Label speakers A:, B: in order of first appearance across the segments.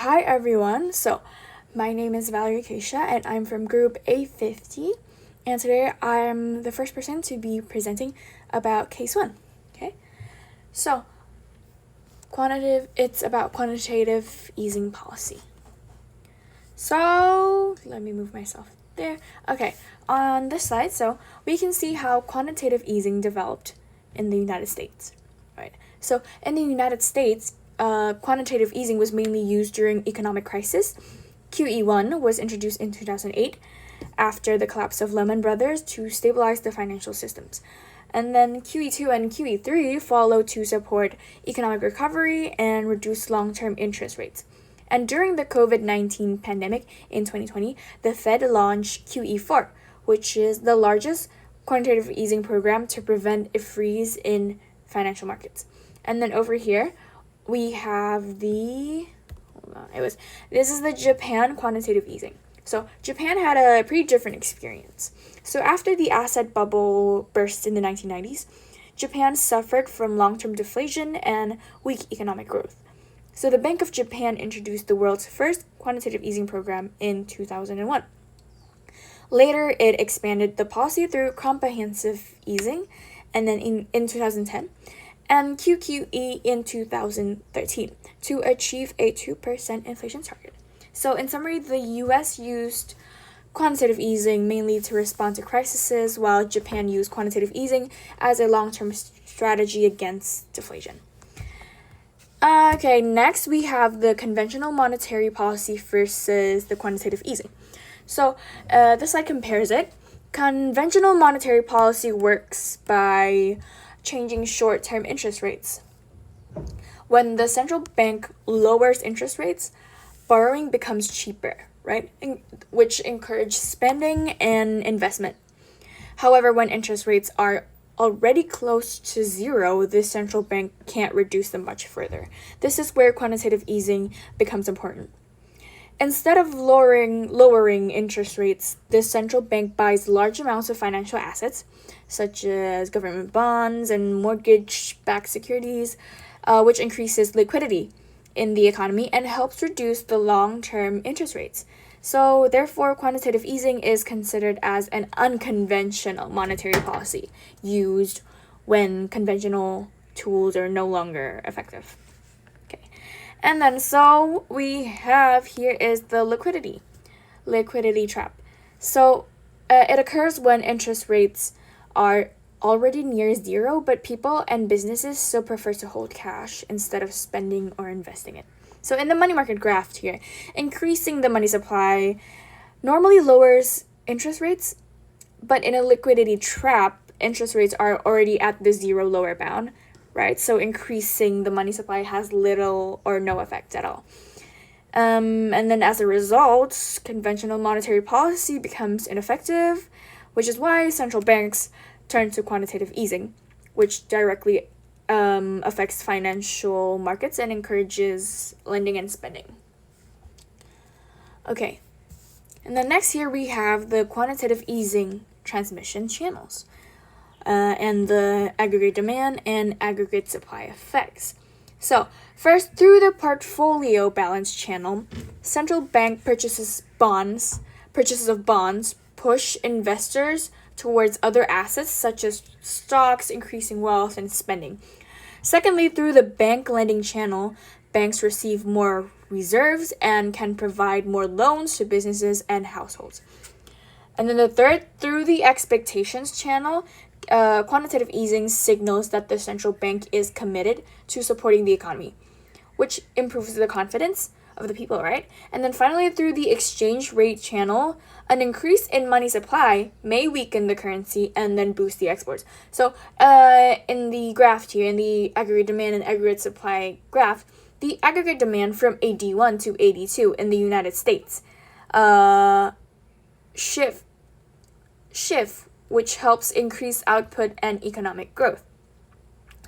A: Hi everyone. My name is Valerie, Keisha, and I'm from group A50. And today I'm the first person to be presenting about case 1. Okay? So, it's about quantitative easing policy. So, let me move myself there. Okay, on this slide, we can see how quantitative easing developed in the United States. Right? So, in the United States, quantitative easing was mainly used during economic crisis. QE1 was introduced in 2008 after the collapse of Lehman Brothers to stabilize the financial systems. And then QE2 and QE3 followed to support economic recovery and reduce long-term interest rates. And during the COVID-19 pandemic in 2020, the Fed launched QE4, which is the largest quantitative easing program to prevent a freeze in financial markets. And then over here, we have this is the Japan quantitative easing. So Japan had a pretty different experience. So after the asset bubble burst in the 1990s, Japan suffered from long-term deflation and weak economic growth. So the Bank of Japan introduced the world's first quantitative easing program in 2001. Later, it expanded the policy through comprehensive easing, and then in 2010, and QQE in 2013 to achieve a 2% inflation target. So in summary, the US used quantitative easing mainly to respond to crises, while Japan used quantitative easing as a long-term strategy against deflation. Okay, next we have the conventional monetary policy versus the quantitative easing. So this slide compares it. Conventional monetary policy works by changing short-term interest rates. When the central bank lowers interest rates, borrowing becomes cheaper, right? Which encourages spending and investment. However, when interest rates are already close to zero, the central bank can't reduce them much further. This is where quantitative easing becomes important. Instead of lowering interest rates, the central bank buys large amounts of financial assets, such as government bonds and mortgage-backed securities, which increases liquidity in the economy and helps reduce the long-term interest rates. So, therefore, quantitative easing is considered as an unconventional monetary policy used when conventional tools are no longer effective. And then we have here is the liquidity trap. So it occurs when interest rates are already near zero, but people and businesses still prefer to hold cash instead of spending or investing it. So in the money market graph here, increasing the money supply normally lowers interest rates, but in a liquidity trap, interest rates are already at the zero lower bound, right? So increasing the money supply has little or no effect at all. And then as a result, conventional monetary policy becomes ineffective, which is why central banks turn to quantitative easing, which directly affects financial markets and encourages lending and spending. Okay, and then next here we have the quantitative easing transmission channels. And the aggregate demand and aggregate supply effects. So, first, through the portfolio balance channel, central bank purchases of bonds push investors towards other assets such as stocks, increasing wealth and spending. Secondly, through the bank lending channel, banks receive more reserves and can provide more loans to businesses and households. And then the third, through the expectations channel, quantitative easing signals that the central bank is committed to supporting the economy, which improves the confidence of the people, right? And then finally, through the exchange rate channel, an increase in money supply may weaken the currency and then boost the exports. So in the graph here, in the aggregate demand and aggregate supply graph, the aggregate demand from AD1 to AD2 in the United States shift, which helps increase output and economic growth.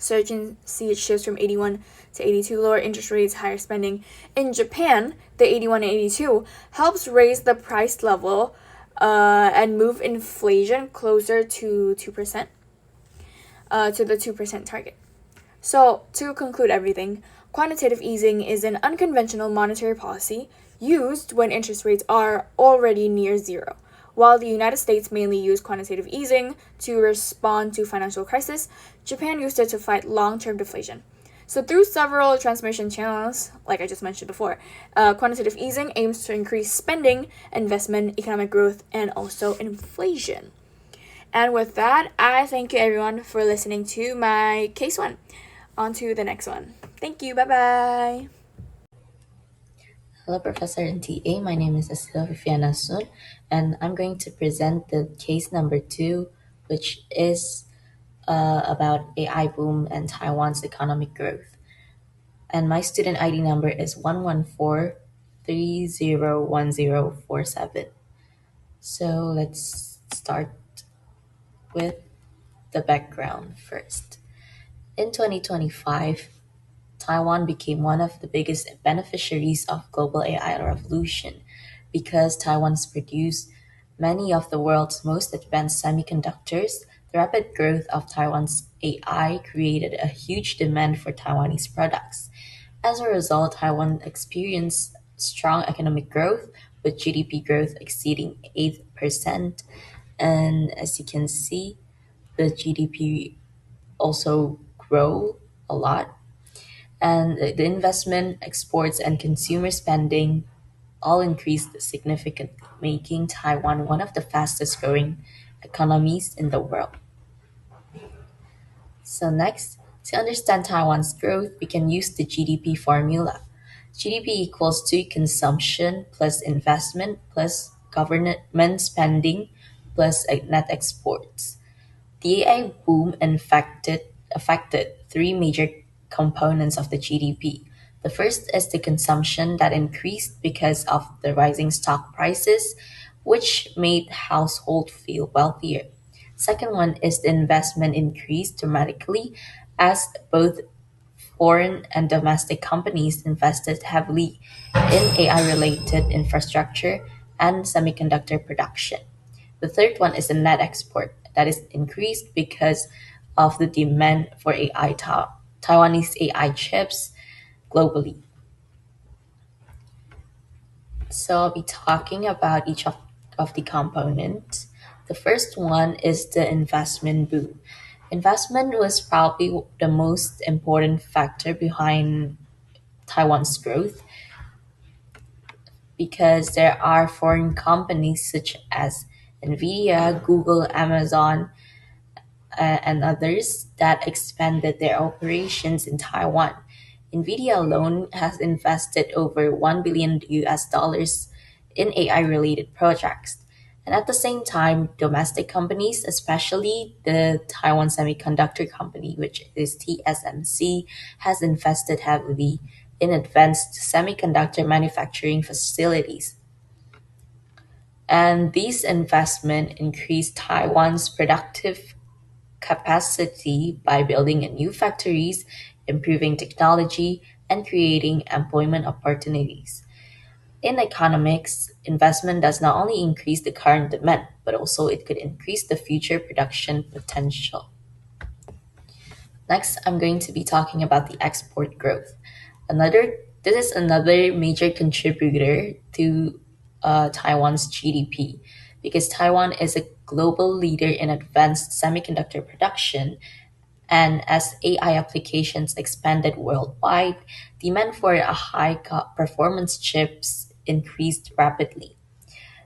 A: So you can see it shifts from 81 to 82, lower interest rates, higher spending. In Japan, the 81 and 82 helps raise the price level and move inflation closer to 2%, to the 2% target. So to conclude everything, quantitative easing is an unconventional monetary policy used when interest rates are already near zero. While the United States mainly used quantitative easing to respond to financial crisis, Japan used it to fight long-term deflation. So through several transmission channels, like I just mentioned before, quantitative easing aims to increase spending, investment, economic growth, and also inflation. And with that, I thank you everyone for listening to my case one. On to the next one. Thank you. Bye bye.
B: Hello, Professor and TA. My name is Cecilia Fifiana Sun, and I'm going to present the case number two, which is about AI boom and Taiwan's economic growth. And my student ID number is 114301047. So let's start with the background first. In 2025, Taiwan became one of the biggest beneficiaries of global AI revolution because Taiwan's produced many of the world's most advanced semiconductors. The rapid growth of Taiwan's AI created a huge demand for Taiwanese products. As a result, Taiwan experienced strong economic growth with GDP growth exceeding 8%. And as you can see, the GDP also grow a lot, and the investment, exports, and consumer spending all increased significantly, making Taiwan one of the fastest growing economies in the world. So next, to understand Taiwan's growth, we can use the GDP formula. GDP equals to consumption plus investment plus government spending plus net exports. The AI boom affected three major components of the GDP. The first is the consumption that increased because of the rising stock prices, which made households feel wealthier. Second one is the investment increased dramatically as both foreign and domestic companies invested heavily in AI related infrastructure and semiconductor production. The third one is the net export that is increased because of the demand for Taiwanese AI chips globally. So I'll be talking about of the components. The first one is the investment boom. Investment was probably the most important factor behind Taiwan's growth because there are foreign companies such as Nvidia, Google, Amazon, and others that expanded their operations in Taiwan. Nvidia alone has invested over 1 billion US dollars in AI related projects. And at the same time, domestic companies, especially the Taiwan Semiconductor Company, which is TSMC, has invested heavily in advanced semiconductor manufacturing facilities. And these investment increased Taiwan's productive capacity by building new factories, improving technology, and creating employment opportunities. In economics, investment does not only increase the current demand, but also it could increase the future production potential. Next, I'm going to be talking about the export growth. This is another major contributor to Taiwan's GDP because Taiwan is a global leader in advanced semiconductor production. And as AI applications expanded worldwide, demand for a performance chips increased rapidly.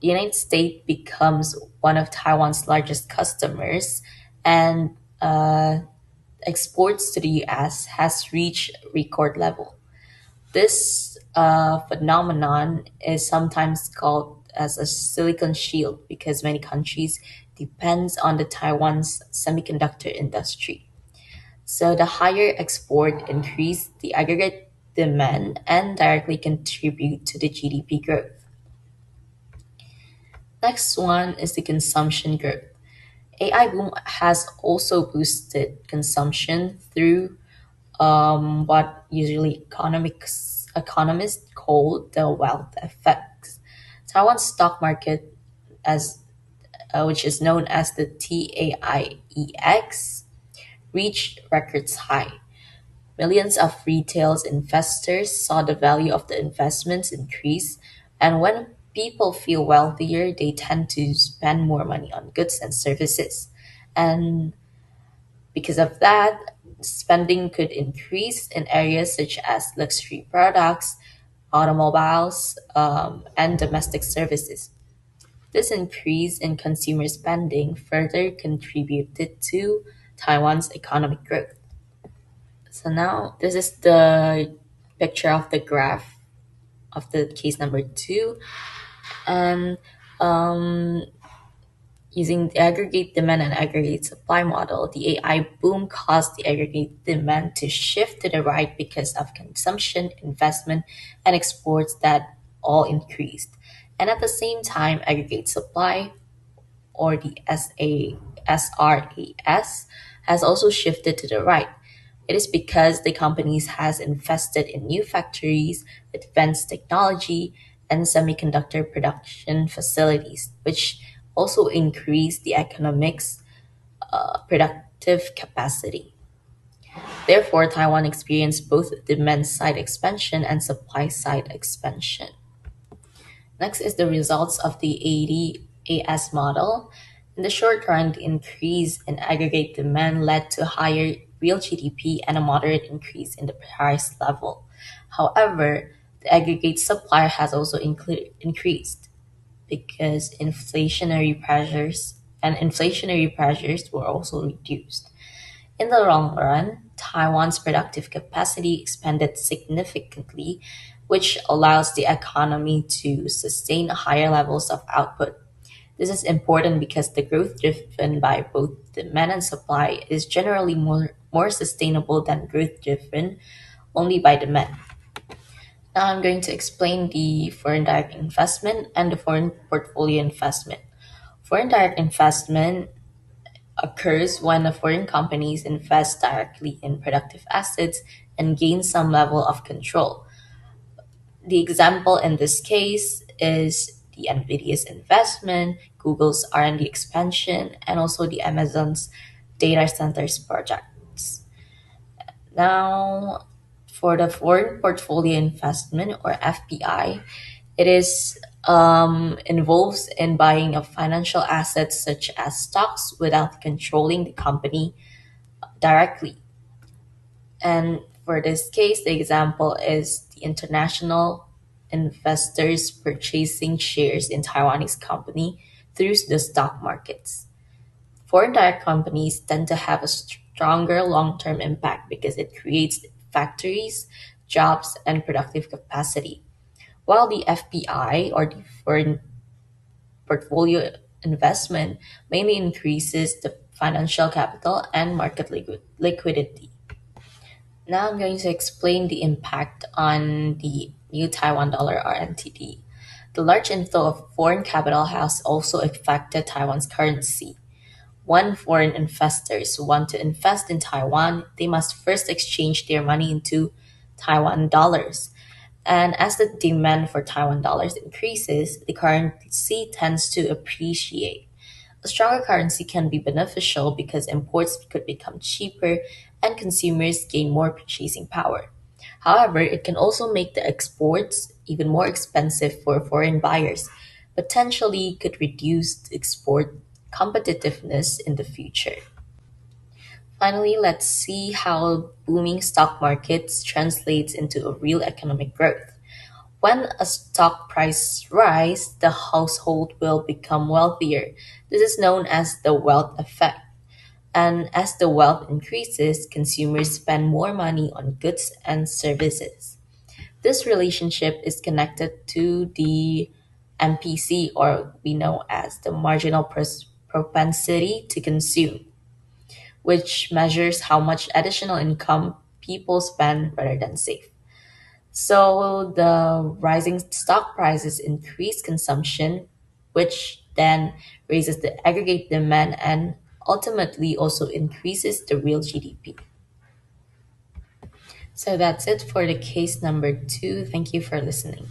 B: The United States becomes one of Taiwan's largest customers, and exports to the US has reached record level. This phenomenon is sometimes called as a silicon shield because many countries depends on the Taiwan's semiconductor industry. So the higher export increase the aggregate demand and directly contribute to the GDP growth. Next one is the consumption growth. AI boom has also boosted consumption through what usually economists call the wealth effects. Taiwan's stock market, as which is known as the TAIEX, reached records high. Millions of retail investors saw the value of the investments increase, and when people feel wealthier, they tend to spend more money on goods and services. And because of that, spending could increase in areas such as luxury products, automobiles, and domestic services. This increase in consumer spending further contributed to Taiwan's economic growth. So now this is the picture of the graph of the case number two. And um, using the aggregate demand and aggregate supply model, the AI boom caused the aggregate demand to shift to the right because of consumption, investment, and exports that all increased. And at the same time, aggregate supply, or the SRAS, has also shifted to the right. It is because the companies has invested in new factories, advanced technology, and semiconductor production facilities, which also increase the economics productive capacity. Therefore, Taiwan experienced both demand side expansion and supply side expansion. Next is the results of the 80AS model. In the short run, the increase in aggregate demand led to higher real GDP and a moderate increase in the price level. However, the aggregate supply has also increased because inflationary pressures were also reduced. In the long run, Taiwan's productive capacity expanded significantly, which allows the economy to sustain higher levels of output. This is important because the growth driven by both demand and supply is generally more sustainable than growth driven only by demand. Now I'm going to explain the foreign direct investment and the foreign portfolio investment. Foreign direct investment occurs when the foreign companies invest directly in productive assets and gain some level of control. The example in this case is the Nvidia's investment, Google's R&D expansion, and also the Amazon's data centers projects. Now, for the foreign portfolio investment, or FPI, it is involves in buying of financial assets such as stocks without controlling the company directly. And for this case, the example is the international investors purchasing shares in Taiwanese company through the stock markets. Foreign direct companies tend to have a stronger long-term impact because it creates factories, jobs, and productive capacity. While the FPI, or the foreign portfolio investment, mainly increases the financial capital and market liquidity. Now I'm going to explain the impact on the new Taiwan dollar, or NTD. The large inflow of foreign capital has also affected Taiwan's currency. When foreign investors want to invest in Taiwan, they must first exchange their money into Taiwan dollars. And as the demand for Taiwan dollars increases, the currency tends to appreciate. A stronger currency can be beneficial because imports could become cheaper and consumers gain more purchasing power. However, it can also make the exports even more expensive for foreign buyers, potentially could reduce export competitiveness in the future. Finally, let's see how booming stock markets translates into a real economic growth. When a stock price rises, the household will become wealthier. This is known as the wealth effect. And as the wealth increases, consumers spend more money on goods and services. This relationship is connected to the MPC, or we know as the marginal propensity to consume, which measures how much additional income people spend rather than save. So the rising stock prices increase consumption, which then raises the aggregate demand and ultimately also increases the real GDP. So that's it for the case number two. Thank you for listening.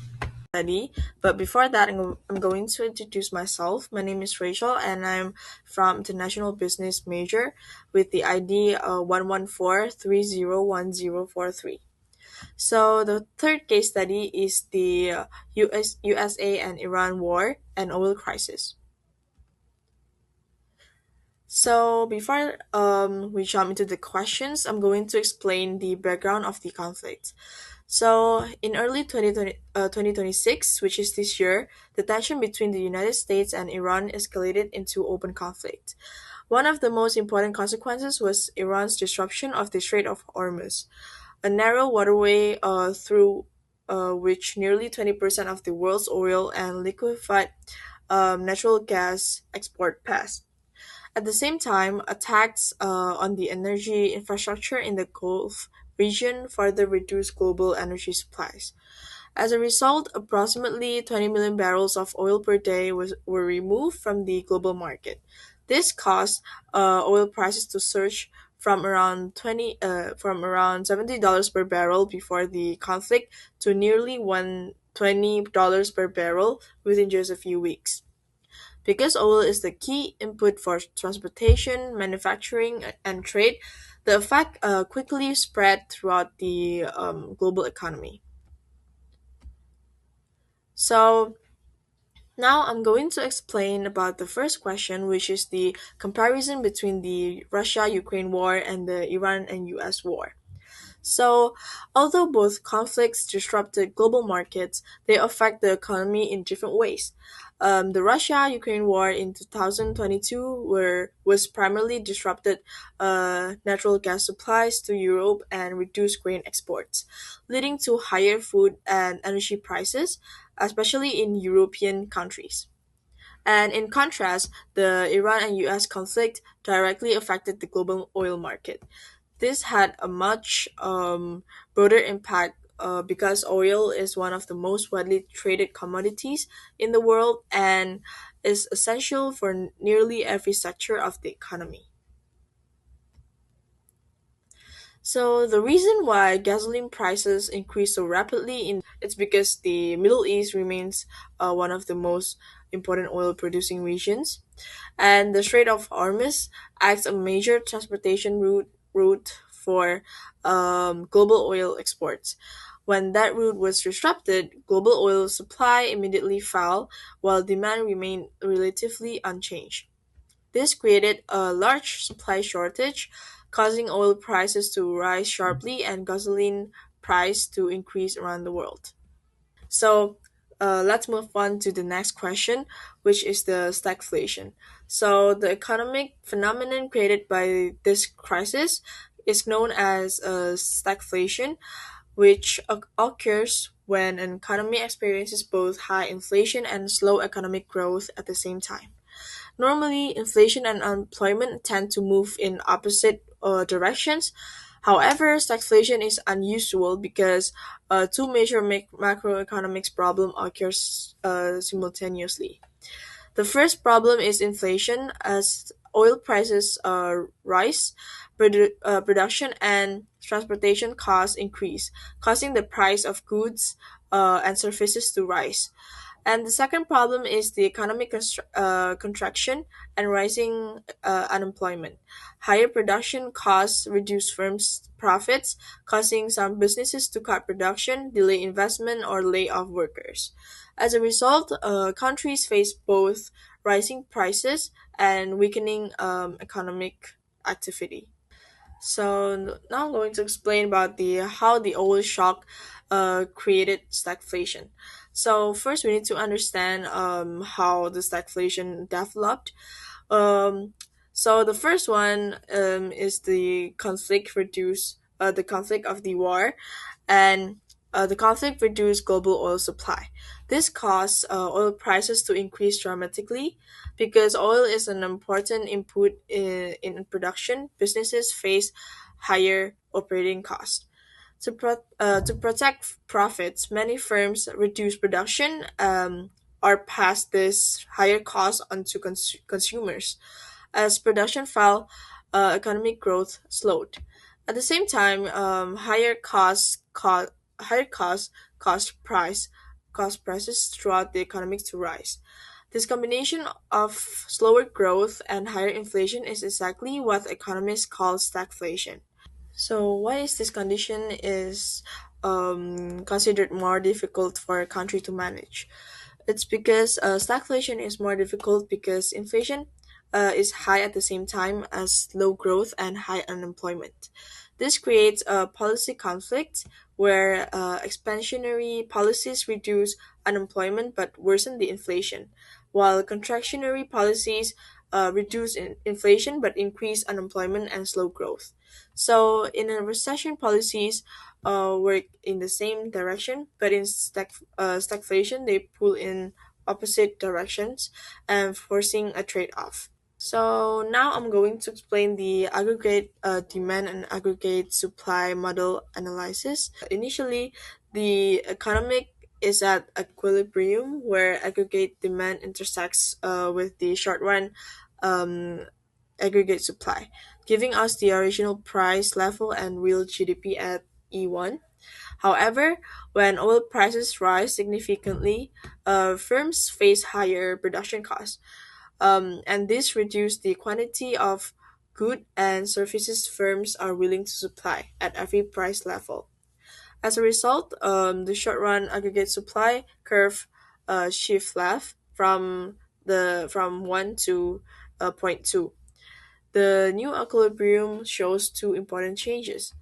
C: study. But before that, I'm going to introduce myself. My name is Rachel, and I'm from International Business major with the ID 114301043. So the third case study is the USA and Iran war and oil crisis. So before we jump into the questions, I'm going to explain the background of the conflict. So in early 2026, which is this year, the tension between the United States and Iran escalated into open conflict. One of the most important consequences was Iran's disruption of the Strait of Hormuz, a narrow waterway through which nearly 20% of the world's oil and liquefied natural gas export passed. At the same time, attacks on the energy infrastructure in the Gulf region further reduced global energy supplies. As a result, approximately 20 million barrels of oil per day were removed from the global market. This caused oil prices to surge from around $70 per barrel before the conflict to nearly $120 per barrel within just a few weeks. Because oil is the key input for transportation, manufacturing, and trade, the effect quickly spread throughout the global economy. So, now I'm going to explain about the first question, which is the comparison between the Russia Ukraine war and the Iran and US war. So, although both conflicts disrupted global markets, they affect the economy in different ways. The Russia-Ukraine war in 2022 was primarily disrupted natural gas supplies to Europe and reduced grain exports, leading to higher food and energy prices, especially in European countries. And in contrast, the Iran and US conflict directly affected the global oil market. This had a much broader impact because oil is one of the most widely traded commodities in the world and is essential for nearly every sector of the economy. So the reason why gasoline prices increase so rapidly in it's because the Middle East remains one of the most important oil producing regions, and the Strait of Hormuz acts a major transportation route for global oil exports. When that route was disrupted, global oil supply immediately fell while demand remained relatively unchanged. This created a large supply shortage, causing oil prices to rise sharply and gasoline price to increase around the world. So let's move on to the next question, which is the stagflation. So the economic phenomenon created by this crisis is known as stagflation, which occurs when an economy experiences both high inflation and slow economic growth at the same time. Normally, inflation and unemployment tend to move in opposite directions. However, stagflation is unusual because two major macroeconomics problem occurs simultaneously. The first problem is inflation as oil prices rise, production and transportation costs increase, causing the price of goods and services to rise. And the second problem is the economic contraction and rising unemployment. Higher production costs reduce firms' profits, causing some businesses to cut production, delay investment, or lay off workers. As a result, countries face both rising prices and weakening economic activity. So now I'm going to explain about the how the oil shock created stagflation. So first, we need to understand how the stagflation developed. Um, so the first one is the conflict of the war, and the conflict reduced global oil supply. This caused oil prices to increase dramatically. Because oil is an important input in production, businesses face higher operating costs. To protect profits, many firms reduce production or pass this higher cost onto consumers. As production fell, economic growth slowed. At the same time, higher cost price cause prices throughout the economy to rise. This combination of slower growth and higher inflation is exactly what economists call stagflation. So why is this condition is considered more difficult for a country to manage? It's because stagflation is more difficult because inflation is high at the same time as low growth and high unemployment. This creates a policy conflict where expansionary policies reduce unemployment but worsen the inflation, while contractionary policies reduce inflation but increase unemployment and slow growth. So, in a recession, policies work in the same direction, but in stagflation, they pull in opposite directions and forcing a trade off. So now I'm going to explain the aggregate demand and aggregate supply model analysis. Initially, the economic is at equilibrium where aggregate demand intersects with the short run um, aggregate supply, giving us the original price level and real GDP at E1. However, when oil prices rise significantly, firms face higher production costs, and this reduces the quantity of good and services firms are willing to supply at every price level. As a result, the short-run aggregate supply curve shifts left from 1 to point 2. The new equilibrium shows two important changes.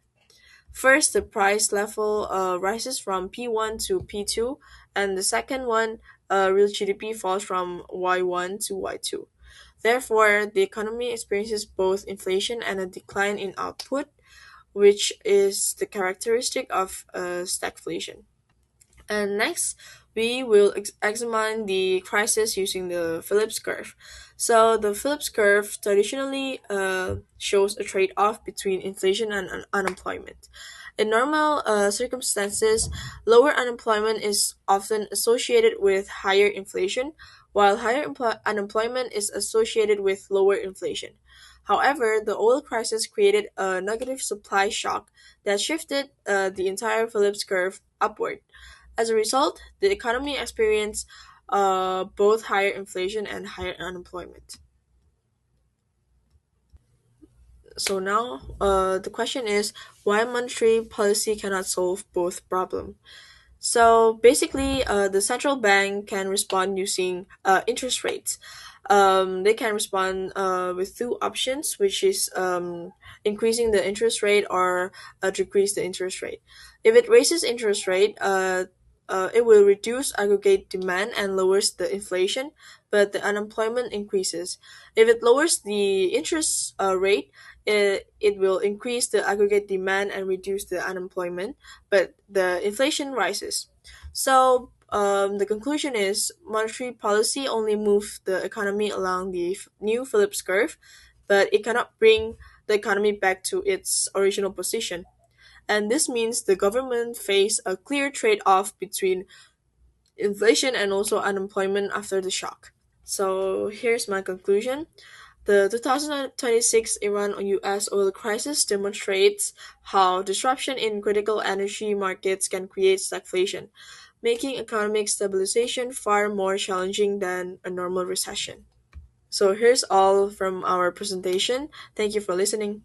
C: First, the price level rises from P1 to P2, and the second one, real GDP falls from Y1 to Y2. Therefore, the economy experiences both inflation and a decline in output, which is the characteristic of stagflation. And next, we will examine the crisis using the Phillips curve. So, the Phillips curve traditionally shows a trade off between inflation and unemployment. In normal circumstances, lower unemployment is often associated with higher inflation, while higher unemployment is associated with lower inflation. However, the oil crisis created a negative supply shock that shifted the entire Phillips curve upward. As a result, the economy experienced both higher inflation and higher unemployment. So now, the question is why monetary policy cannot solve both problems. So basically, the central bank can respond using interest rates. They can respond with two options, which is increasing the interest rate or decrease the interest rate. If it raises interest rate, it will reduce aggregate demand and lowers the inflation, but the unemployment increases. If it lowers the interest rate, it will increase the aggregate demand and reduce the unemployment, but the inflation rises. So the conclusion is monetary policy only moves the economy along the new Phillips curve, but it cannot bring the economy back to its original position. And this means the government face a clear trade-off between inflation and also unemployment after the shock. So here's my conclusion. The 2026 Iran-US oil crisis demonstrates how disruption in critical energy markets can create stagflation, making economic stabilization far more challenging than a normal recession. So here's all from our presentation. Thank you for listening.